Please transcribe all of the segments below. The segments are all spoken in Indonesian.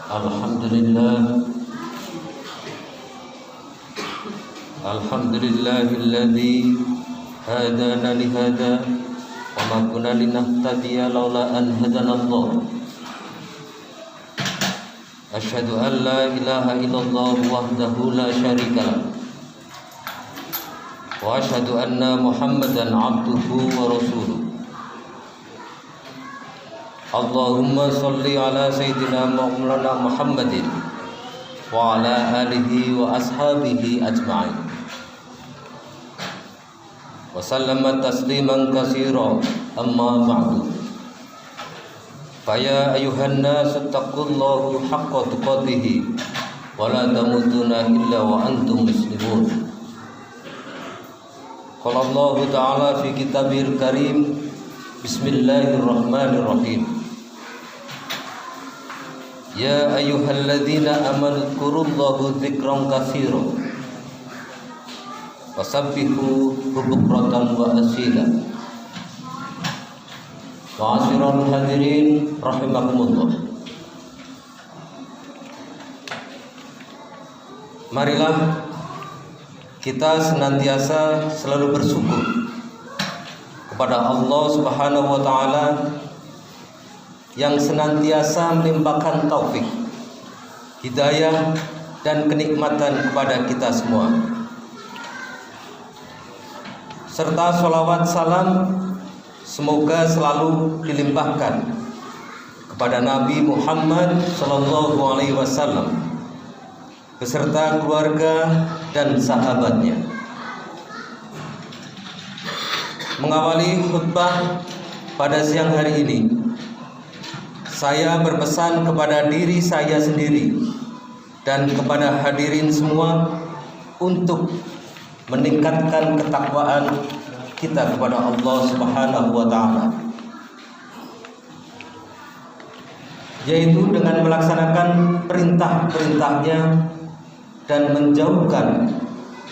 Alhamdulillahilladzi hadana lihada wa ma kunna linahtadiya laula an hadanallah. Asyhadu an la ilaha illallah wahdahu la syarikalah wa asyhadu anna Muhammadan abduhu wa rasuluh. Allahumma sholli ala sayyidina Maulana Muhammadin wa ala alihi wa ashabihi ajma'in wa sallama tasliman katsira, amma ba'du. Faya ayuhan nasu taqullaha haqqa tuqatih wa la tamutunna illa wa antum muslimun. Qala Allah ta'ala fi kitabil karim, bismillahirrahmanirrahim. Ya ayyuhalladzina amanu dzkurullaha dzikran katsiran wasabbihu bukratan wa asila. Ma'asyiral hadirin rahimakumullah. Marilah kita senantiasa selalu bersyukur kepada Allah Subhanahu wa taala yang senantiasa melimpahkan taufik, hidayah dan kenikmatan kepada kita semua. Serta sholawat salam semoga selalu dilimpahkan kepada Nabi Muhammad SAW beserta keluarga dan sahabatnya. Mengawali khutbah pada siang hari ini, saya berpesan kepada diri saya sendiri dan kepada hadirin semua untuk meningkatkan ketakwaan kita kepada Allah Subhanahu wa taala, yaitu dengan melaksanakan perintah-perintahnya dan menjauhkan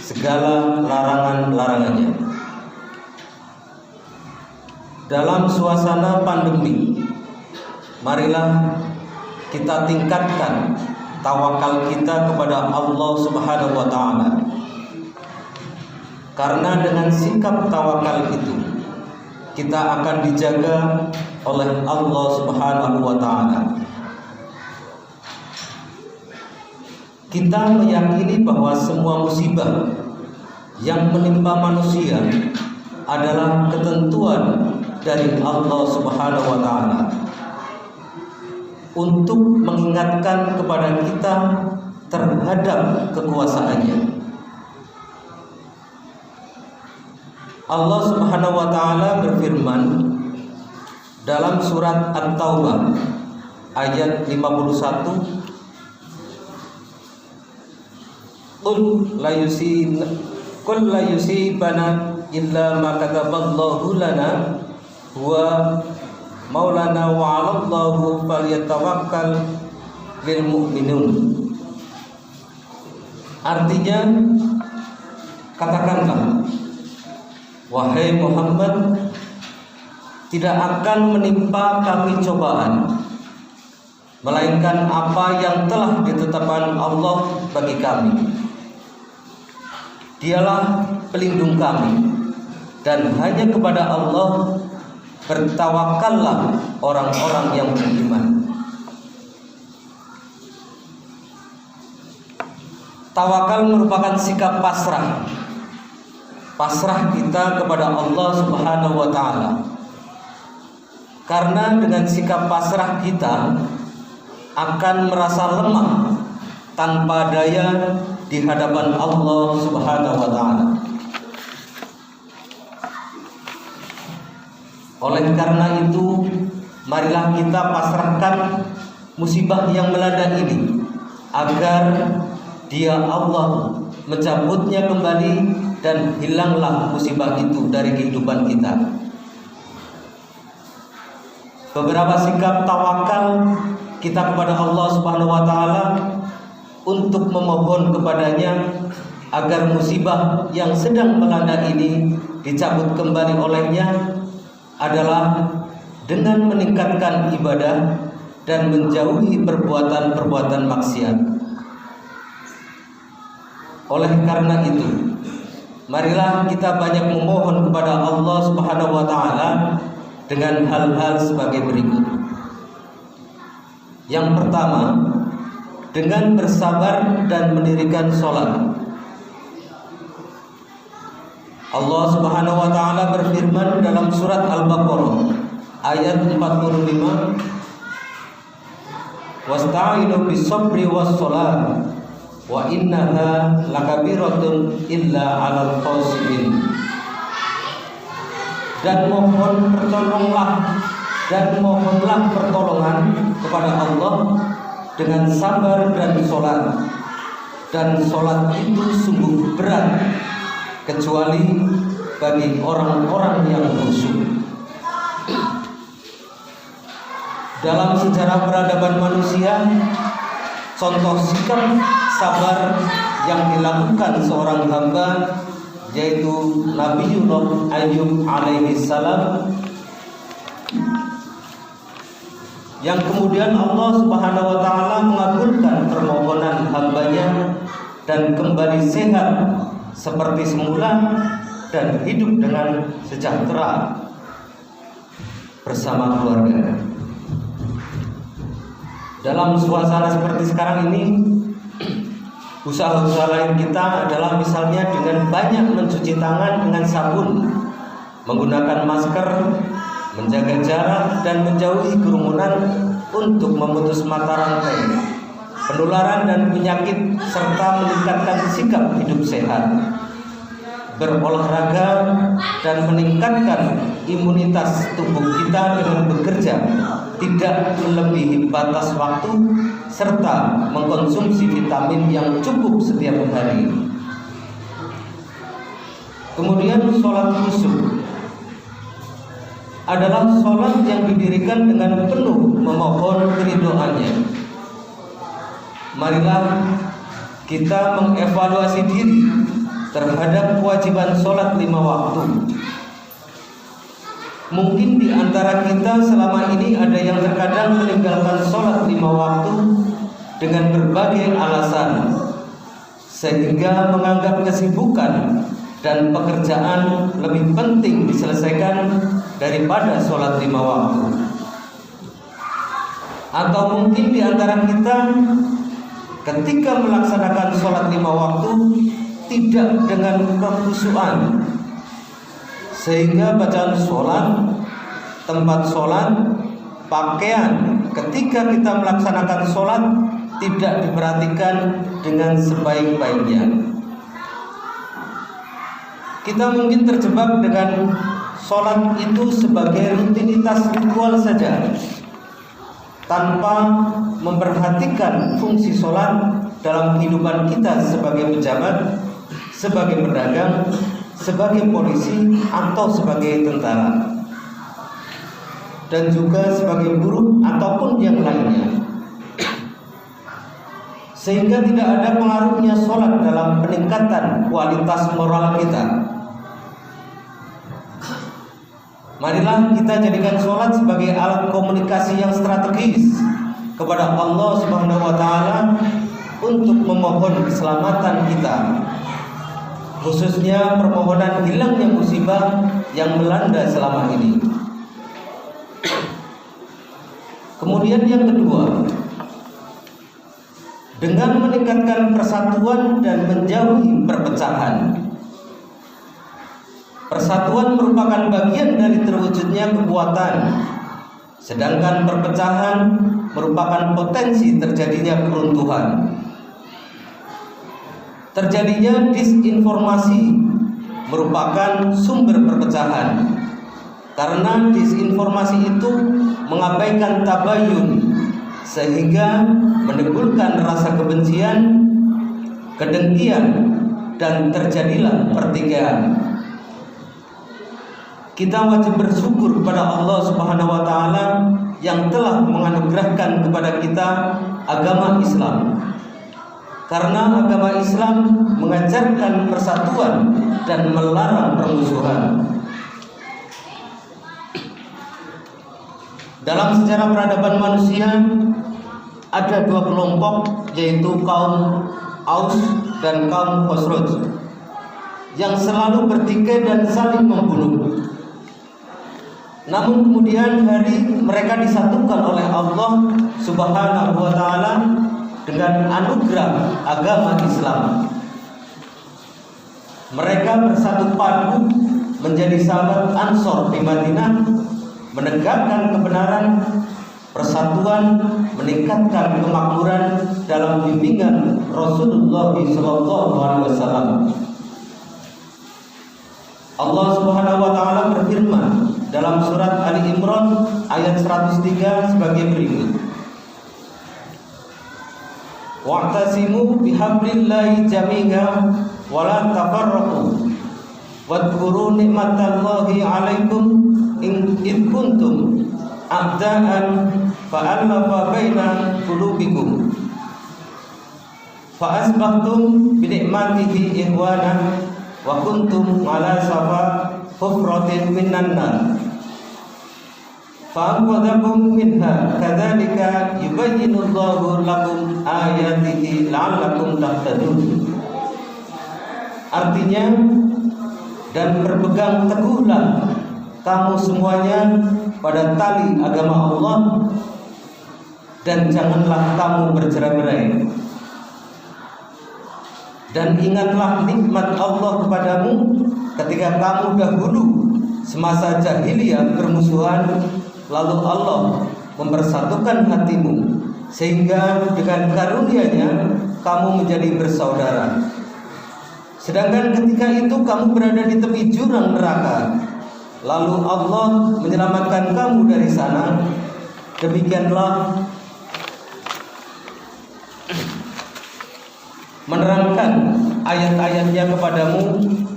segala larangan-larangannya. Dalam suasana pandemi, marilah kita tingkatkan tawakal kita kepada Allah Subhanahu wa taala. Karena dengan sikap tawakal itu kita akan dijaga oleh Allah Subhanahu wa taala. Kita meyakini bahwa semua musibah yang menimpa manusia adalah ketentuan dari Allah Subhanahu wa taala untuk mengingatkan kepada kita terhadap kekuasaannya. Allah Subhanahu wa taala berfirman dalam surat At-Taubah ayat 51, Qul la yusibana illa ma kataballahu lana huwa maulana wa 'alallahu falyatawakkal lil mu'minun. Artinya, katakanlah, wahai Muhammad, tidak akan menimpa kami cobaan melainkan apa yang telah ditetapkan Allah bagi kami. Dialah pelindung kami, dan hanya kepada Allah bertawakallah orang-orang yang beriman. Tawakal merupakan sikap pasrah kita kepada Allah Subhanahu wa taala. Karena dengan sikap pasrah kita akan merasa lemah tanpa daya di hadapan Allah Subhanahu wa taala. Oleh karena itu, marilah kita pasrahkan musibah yang melanda ini agar Dia Allah mencabutnya kembali dan hilanglah musibah itu dari kehidupan kita. Beberapa sikap tawakal kita kepada Allah Subhanahu wa taala untuk memohon kepadanya agar musibah yang sedang melanda ini dicabut kembali olehnya adalah dengan meningkatkan ibadah dan menjauhi perbuatan-perbuatan maksiat. Oleh karena itu, marilah kita banyak memohon kepada Allah Subhanahu wa taala dengan hal-hal sebagai berikut. Yang pertama, dengan bersabar dan mendirikan sholat. Allah Subhanahu wa taala berfirman dalam surat Al-Baqarah ayat 45, "Wasta'inu bis-sabri was-shalah wa innaha lakabiratun illa 'alal khashi'in." Dan mohonlah pertolongan kepada Allah dengan sabar dan sholat. Dan sholat itu sungguh berat kecuali bagi orang-orang yang khusyuk. Dalam sejarah peradaban manusia, contoh sikap sabar yang dilakukan seorang hamba yaitu Nabiullah Ayub alaihi salam, yang kemudian Allah Subhanahu wa taala mengabulkan permohonan hambanya dan kembali sehat seperti semula dan hidup dengan sejahtera bersama keluarga. Dalam suasana seperti sekarang ini, usaha-usaha lain kita adalah misalnya dengan banyak mencuci tangan dengan sabun, menggunakan masker, menjaga jarak dan menjauhi kerumunan untuk memutus mata rantai penularan dan penyakit, serta meningkatkan sikap hidup sehat, berolahraga dan meningkatkan imunitas tubuh kita dengan bekerja tidak melebihi batas waktu, serta mengkonsumsi vitamin yang cukup setiap hari. Kemudian sholat khusyuk adalah sholat yang didirikan dengan penuh memohon keridhoannya. Marilah kita mengevaluasi diri terhadap kewajiban sholat 5 waktu. Mungkin di antara kita selama ini ada yang terkadang meninggalkan sholat 5 waktu dengan berbagai alasan, sehingga menganggap kesibukan dan pekerjaan lebih penting diselesaikan daripada sholat 5 waktu. Atau mungkin di antara kita ketika melaksanakan sholat 5 waktu tidak dengan kekhusyuan, sehingga bacaan sholat, tempat sholat, pakaian ketika kita melaksanakan sholat tidak diperhatikan dengan sebaik-baiknya. Kita mungkin terjebak dengan sholat itu sebagai rutinitas ritual saja, tanpa memperhatikan fungsi sholat dalam kehidupan kita sebagai pejabat, sebagai pedagang, sebagai polisi, atau sebagai tentara, dan juga sebagai buruh ataupun yang lainnya. Sehingga tidak ada pengaruhnya sholat dalam peningkatan kualitas moral kita. Marilah kita jadikan sholat sebagai alat komunikasi yang strategis kepada Allah Subhanahu wa taala untuk memohon keselamatan kita, khususnya permohonan hilangnya musibah yang melanda selama ini. Kemudian yang kedua, dengan meningkatkan persatuan dan menjauhi perpecahan. Persatuan merupakan bagian dari terwujudnya kekuatan, sedangkan perpecahan merupakan potensi terjadinya keruntuhan. Terjadinya disinformasi merupakan sumber perpecahan, karena disinformasi itu mengabaikan tabayun, sehingga menimbulkan rasa kebencian, kedengkian, dan terjadilah pertikaian. Kita wajib bersyukur kepada Allah Subhanahu wa taala yang telah menganugerahkan kepada kita agama Islam. Karena agama Islam mengajarkan persatuan dan melarang permusuhan. Dalam sejarah peradaban manusia ada dua kelompok, yaitu kaum Aus dan kaum Khosroj, yang selalu bertikai dan saling membunuh. Namun kemudian mereka disatukan oleh Allah Subhanahu wa taala dengan anugerah agama Islam. Mereka bersatu padu menjadi sahabat Ansor di Madinah, menegakkan kebenaran, persatuan, meningkatkan kemakmuran dalam bimbingan Rasulullah SAW. Allah Subhanahu wa taala berfirman dalam surat Ali Imran ayat 103 sebagai berikut. Wa'tasimu bihablillahi jami'an wa la tafarraqu wadhkuru ni'matallahi 'alaikum id kuntum a'da'an fa'alafa baina qulubikum fa asbahtum bi ni'matihi ihwana wa kuntum 'ala safa hufratin minan nar fa'anqadhakum minha kadzalika yubayyinullahu lakum ayatihi la'allakum tahtadun. Artinya, dan berpegang teguhlah kamu semuanya pada tali agama Allah, dan janganlah kamu bercerai-berai, dan ingatlah nikmat Allah kepadamu ketika kamu dahulu semasa jahiliyah bermusuhan, lalu Allah mempersatukan hatimu sehingga dengan karunia-Nya kamu menjadi bersaudara. Sedangkan ketika itu kamu berada di tepi jurang neraka, lalu Allah menyelamatkan kamu dari sana. Demikianlah menerangkan ayat-ayatnya kepadamu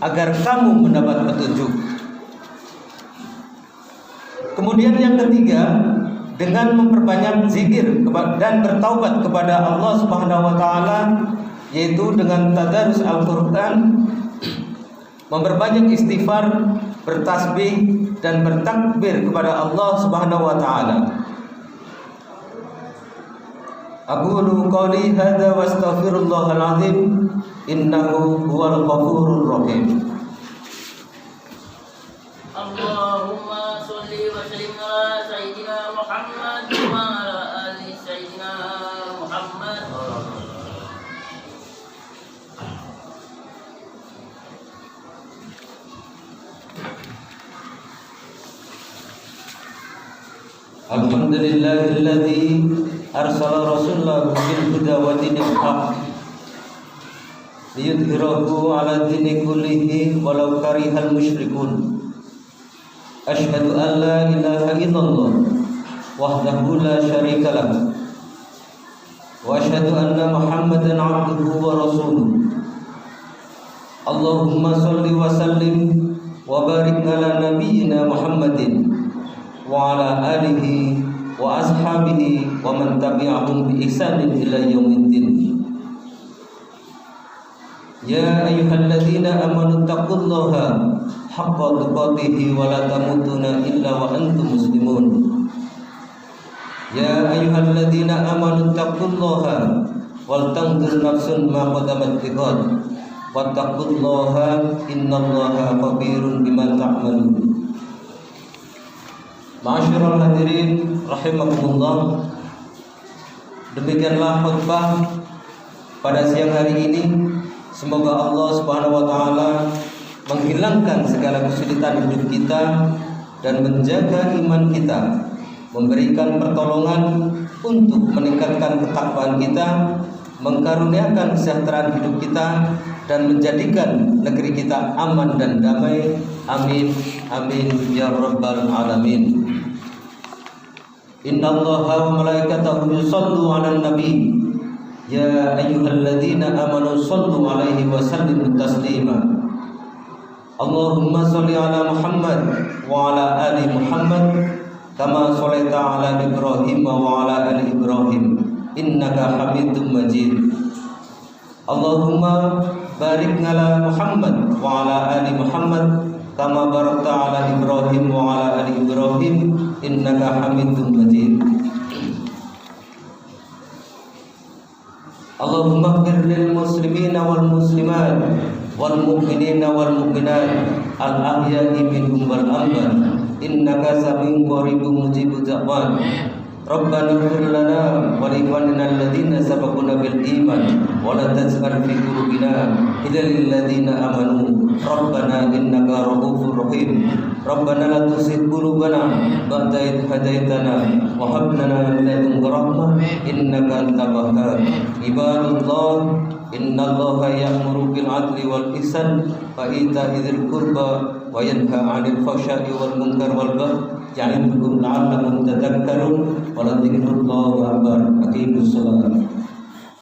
agar kamu mendapat petunjuk. Kemudian yang ketiga, dengan memperbanyak zikir dan bertaubat kepada Allah Subhanahu wa taala, yaitu dengan tadarus Al-Qur'an, memperbanyak istighfar, bertasbih dan bertakbir kepada Allah Subhanahu wa taala. Aqulu qouli hadza wa astaghfirullahal azim innahu huwal ghafurur rahim. Allahumma sholli wa sallim ala sayyidina Muhammad wa ala ali sayyidina Muhammad. Alhamdulillahilladzi arsala rasulahu bil huda wa dinil haq liyudhhirahu 'ala dini kullihi walau karihal musyrikun. Asyhadu an la ilaha illallah wahdahu la syarika lah wa asyhadu anna Muhammadan 'abduhu wa rasuluh. Allahumma sholli wa sallim wa barik ala nabiyyina Muhammadin wa ala alihi wa ashabihi wa man tabi'ahum bi ihsanin ila yaumiddin. Ya ayyuhalladzina amanu taqullaha haqqa tuqatih wa la tamutunna illa wa antum muslimun. Ya ayyuhalladzina amanu taqullaha wal tanzur nafsun ma qaddamat liqad wattaqullaha innallaha khabirun bima ta'malun. Ma'asyiral hadirin rahimakumullah, demikianlah khutbah pada siang hari ini. Semoga Allah Subhanahu wa taala menghilangkan segala kesulitan hidup kita dan menjaga iman kita, memberikan pertolongan untuk meningkatkan ketakwaan kita, mengkaruniakan kesejahteraan hidup kita, dan menjadikan negeri kita aman dan damai. Amin amin ya rabbal alamin. Innallaha wa malaikatahu yusallu 'alan nabi ya ayyuhalladzina amanu sallu 'alaihi wa sallimu taslima. Allahumma sholli 'ala Muhammad wa 'ala ali Muhammad kama shallaita 'ala Ibrahim wa 'ala ali Ibrahim innaka Hamidum Majid. Allahumma barik 'ala Muhammad wa 'ala ali Muhammad kama barakta ala Ibrahim wa ala ali Ibrahim innaka Hamidum Majid. Allahumma ighfir lil muslimina wal muslimat wal mu'minina wal mu'minat al ahya'i minhum wal amwat innaka sami'un qaribun mujibud da'wat. Rabbana ighfir lana wa li ikhwanina alladhina sabaquna bil iman wa la taj'al fi qulubina ghillan lil ladzina amanu Rabbana innaka ra'ufur rahim. Rabbana la tuzigh qulubana ba'da idh hadaitana wa hab lana min ladunka rahmah innaka antal wahhab. Ibadallah, innallaha ya'muru bil 'adli wal ihsan wa ita'i dzil qurba wa yanha 'anil fahsya'i wal munkar wal baghi ya'idukum la'allakum tadhakkarun wa la dzikrullahi akbar. Aqimus shalah.